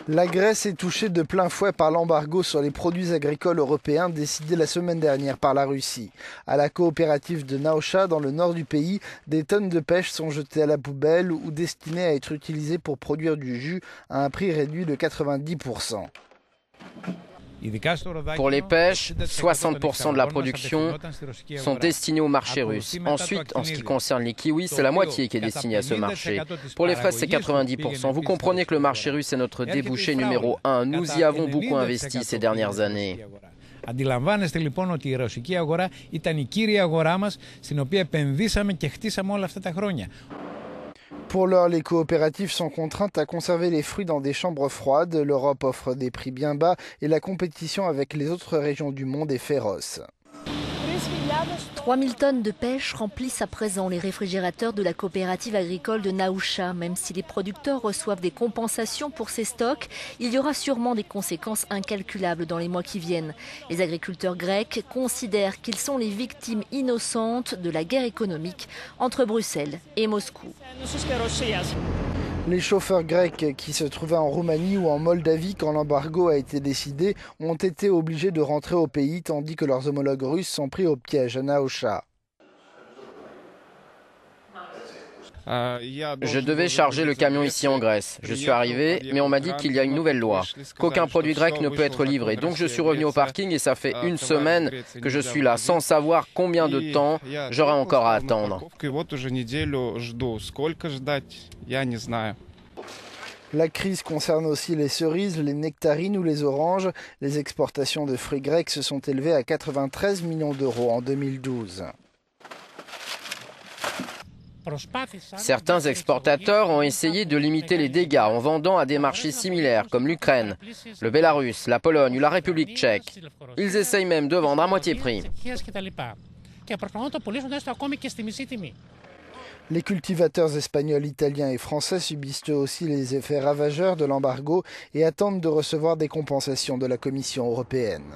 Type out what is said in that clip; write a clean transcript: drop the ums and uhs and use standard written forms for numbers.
La Grèce est touchée de plein fouet par l'embargo sur les produits agricoles européens décidé la semaine dernière par la Russie. À la coopérative de Naocha, dans le nord du pays, des tonnes de pêche sont jetées à la poubelle ou destinées à être utilisées pour produire du jus à un prix réduit de 90%. Pour les pêches, 60% de la production sont destinés au marché russe. Ensuite, en ce qui concerne les kiwis, c'est la moitié qui est destinée à ce marché. Pour les fraises, c'est 90%. Vous comprenez que le marché russe est notre débouché numéro 1. Nous y avons beaucoup investi ces dernières années. Αντιλαμβάνεστε λοιπόν ότι η ρωσική αγορά ήταν η κύρια αγορά μας, στην οποία επενδύσαμε και χτίσαμε όλα αυτά τα χρόνια. Pour l'heure, les coopératives sont contraintes à conserver les fruits dans des chambres froides. L'Europe offre des prix bien bas et la compétition avec les autres régions du monde est féroce. 3000 tonnes de pêche remplissent à présent les réfrigérateurs de la coopérative agricole de Naocha. Même si les producteurs reçoivent des compensations pour ces stocks, il y aura sûrement des conséquences incalculables dans les mois qui viennent. Les agriculteurs grecs considèrent qu'ils sont les victimes innocentes de la guerre économique entre Bruxelles et Moscou. Les chauffeurs grecs qui se trouvaient en Roumanie ou en Moldavie quand l'embargo a été décidé ont été obligés de rentrer au pays tandis que leurs homologues russes sont pris au piège à Naocha. Je devais charger le camion ici en Grèce. Je suis arrivé, mais on m'a dit qu'il y a une nouvelle loi, qu'aucun produit grec ne peut être livré. Donc je suis revenu au parking et ça fait une semaine que je suis là, sans savoir combien de temps j'aurai encore à attendre. La crise concerne aussi les cerises, les nectarines ou les oranges. Les exportations de fruits grecs se sont élevées à 93 millions d'euros en 2012. Certains exportateurs ont essayé de limiter les dégâts en vendant à des marchés similaires comme l'Ukraine, le Bélarus, la Pologne ou la République tchèque. Ils essayent même de vendre à moitié prix. Les cultivateurs espagnols, italiens et français subissent eux aussi les effets ravageurs de l'embargo et attendent de recevoir des compensations de la Commission européenne.